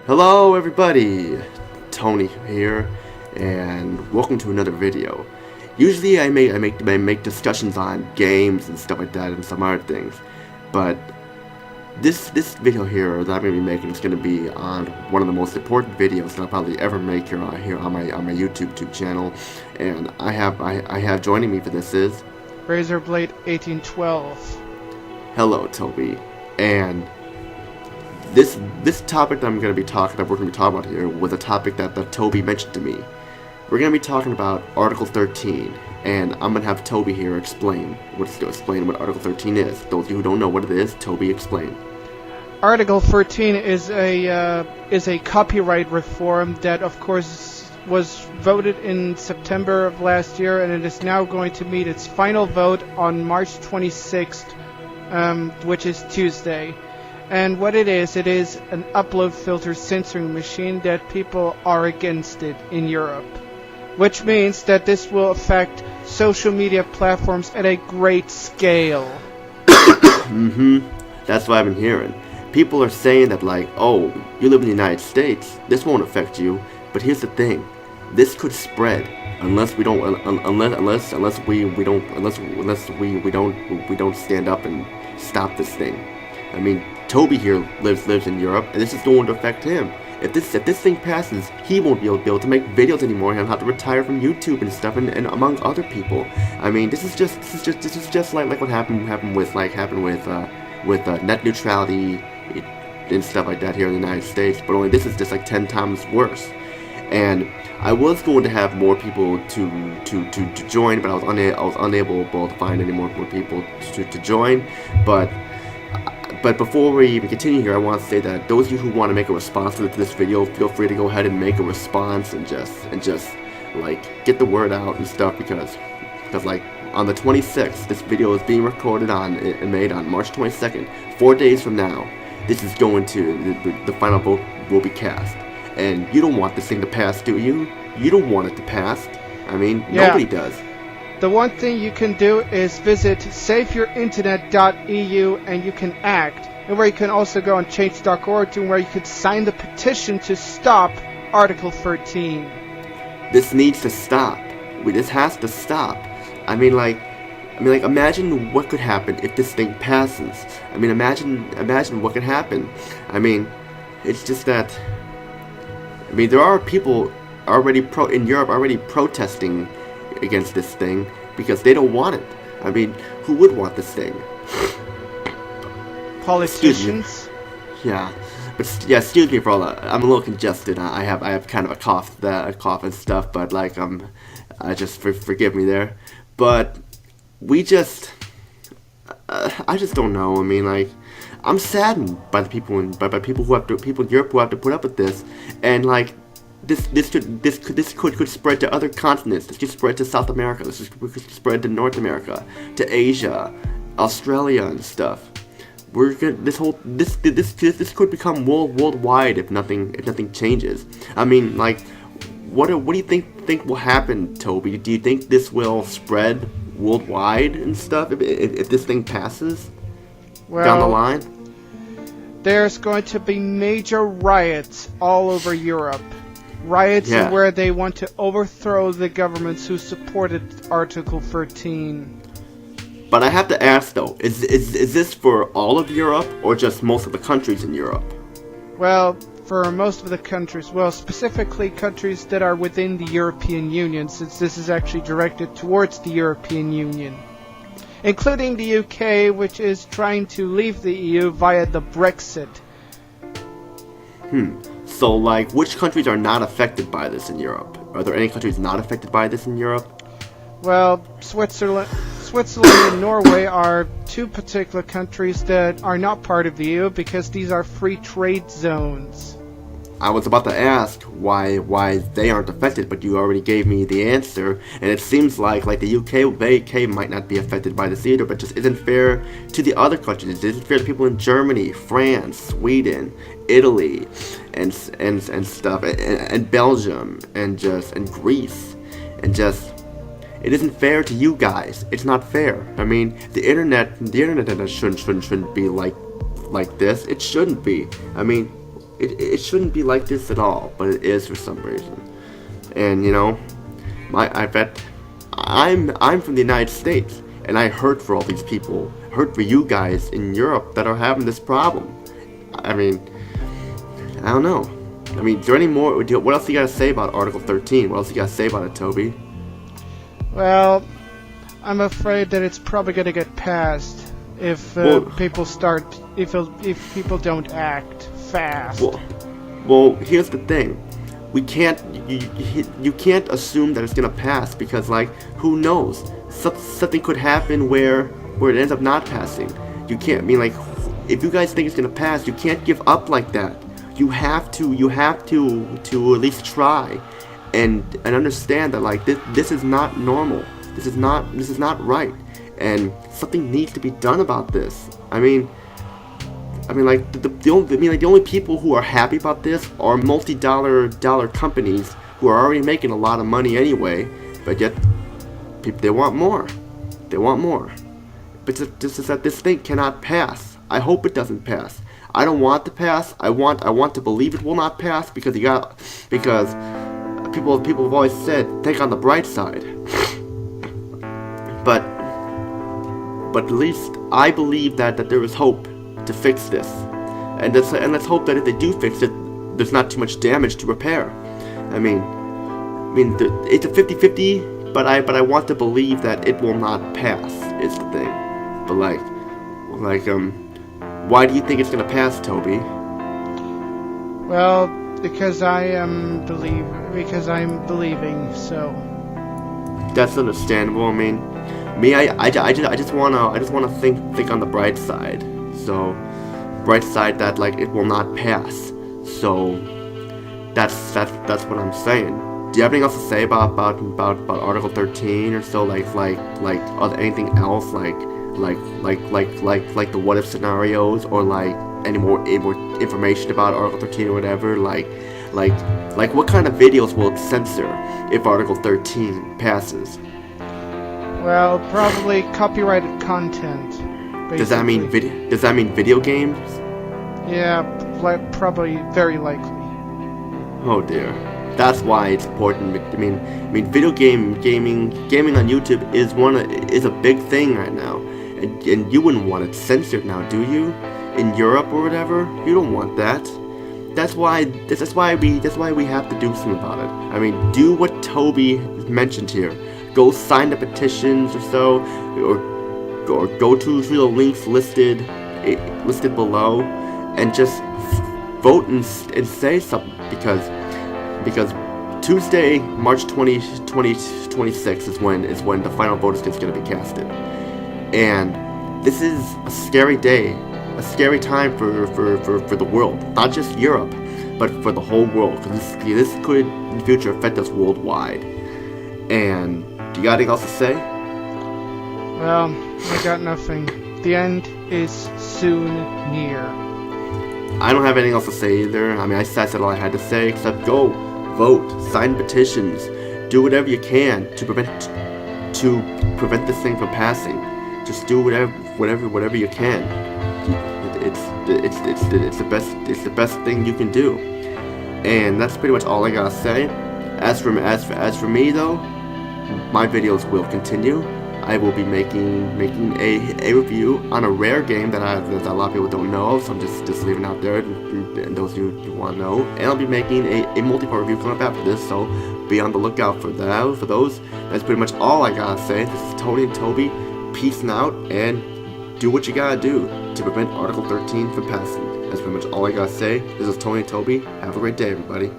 Hello everybody, Tony here, and welcome to another video. Usually I make discussions on games and stuff like that and some other things, but this video here that I'm gonna be making is gonna be on one of the most important videos that I'll probably ever make here on my YouTube channel, and I have joining me for this is Razorblade 1812. Hello Toby, and this topic that we're going to be talking about here was a topic that Toby mentioned to me. We're going to be talking about Article 13, and I'm going to have Toby here explain what Article 13 is. Those of you who don't know what it is, Toby, explain. Article 13 is a copyright reform that, of course, was voted in September of last year, and it is now going to meet its final vote on March 26th, which is Tuesday. And what it is an upload filter censoring machine that people are against it in Europe. Which means that this will affect social media platforms at a great scale. That's what I've been hearing. People are saying that like, oh, you live in the United States, this won't affect you. But here's the thing, this could spread unless we don't stand up and stop this thing. I mean, Toby here lives in Europe, and this is going to affect him. If this thing passes, he won't be able to make videos anymore. He'll have to retire from YouTube and stuff, and among other people. I mean, this is just like what happened with net neutrality and stuff like that here in the United States. But only this is just like 10 times worse. And I was going to have more people to join, but I was unable to find any more people to join. But before we even continue here, I want to say that those of you who want to make a response to this video, feel free to go ahead and make a response and just like get the word out and stuff, because like on the 26th, this video is being recorded and made on March 22nd, 4 days from now. This is going to the final vote will be cast, and you don't want this thing to pass, do you? You don't want it to pass. I mean, nobody does. The one thing you can do is visit saveyourinternet.eu and you can act, and where you can also go on change.org to where you could sign the petition to stop Article 13. This needs to stop. This has to stop. I mean, imagine what could happen if this thing passes. I mean, imagine what could happen. I mean, it's just that. I mean, there are people in Europe already protesting against this thing because they don't want it. I mean, who would want this thing? Politicians. Yeah, but yeah, excuse me for all that. I'm a little congested. I have kind of a cough and stuff. But like forgive me there. But I just don't know. I mean, like, I'm saddened by the people in Europe who have to put up with this, and like. This could spread to other continents. This could spread to South America. This could spread to North America, to Asia, Australia, and stuff. This could become worldwide if nothing changes. I mean, like, what do you think will happen, Toby? Do you think this will spread worldwide and stuff if this thing passes down the line? There's going to be major riots all over Europe. Riots where they want to overthrow the governments who supported Article 13. But I have to ask though, is this for all of Europe or just most of the countries in Europe? Well, for most of the countries. Well, specifically countries that are within the European Union, since this is actually directed towards the European Union. Including the UK, which is trying to leave the EU via the Brexit. So, like, which countries are not affected by this in Europe? Are there any countries not affected by this in Europe? Well, Switzerland and Norway are two particular countries that are not part of the EU because these are free trade zones. I was about to ask why they aren't affected, but you already gave me the answer, and it seems like the UK might not be affected by this either, but just isn't fair to the other countries. It isn't fair to people in Germany, France, Sweden, Italy, and stuff, and Belgium, and Greece, and just it isn't fair to you guys. It's not fair. I mean, the internet shouldn't be like this. It shouldn't be. I mean, it shouldn't be like this at all, but it is for some reason. And I bet I'm from the United States, and I hurt for all these people, hurt for you guys in Europe that are having this problem. I mean, I don't know. I mean, is there any more? What else you gotta say about Article 13? What else you gotta say about it, Toby? Well, I'm afraid that it's probably going to get passed if if people don't act fast. Well, here's the thing. We can't you can't assume that it's gonna pass because who knows? Something could happen where it ends up not passing. You can't if you guys think it's gonna pass, you can't give up like that. You have to at least try and understand that this is not normal. This is not right, and something needs to be done about this. The only people who are happy about this are multi-dollar companies who are already making a lot of money anyway, but yet they want more. They want more. But just that this thing cannot pass. I hope it doesn't pass. I don't want to pass. I want to believe it will not pass because people have always said think on the bright side. But at least I believe that there is hope to fix this, and let's hope that if they do fix it, there's not too much damage to repair. It's a 50-50, but I want to believe that it will not pass. Is the thing. But why do you think it's gonna pass, Toby? Well, because I'm believing. So that's understandable. I just wanna think on the bright side. So, bright side that it will not pass. So, that's what I'm saying. Do you have anything else to say about Article 13 or so? Anything else like the what if scenarios, or any more information about Article 13 or whatever? What kind of videos will it censor if Article 13 passes? Well, probably copyrighted content. Basically. Does that mean video games? Yeah, probably, very likely. Oh dear. That's why it's important. Video gaming on YouTube is a big thing right now, and you wouldn't want it censored now, do you? In Europe or whatever, you don't want that. That's why we have to do something about it. Do what Toby mentioned here. Go sign the petitions or so, or go to the links listed below, and just vote and say something, because Tuesday, March 2026 is when the final vote is going to be casted, and this is a scary day, a scary time for the world, not just Europe, but for the whole world, because this could in the future affect us worldwide. And do you got anything else to say? Well, I got nothing. The end is soon near. I don't have anything else to say either. I said all I had to say, except go vote, sign petitions, do whatever you can to prevent this thing from passing. Just do whatever you can. It's the best thing you can do. And that's pretty much all I gotta say. As for me though, my videos will continue. I will be making a review on a rare game that a lot of people don't know of, so I'm just leaving out there and those who want to know. And I'll be making a multi-part review coming up after this, so be on the lookout for that. For those, that's pretty much all I gotta say. This is Tony and Toby, peacing out, and do what you gotta do to prevent Article 13 from passing. That's pretty much all I gotta say. This is Tony and Toby. Have a great day, everybody.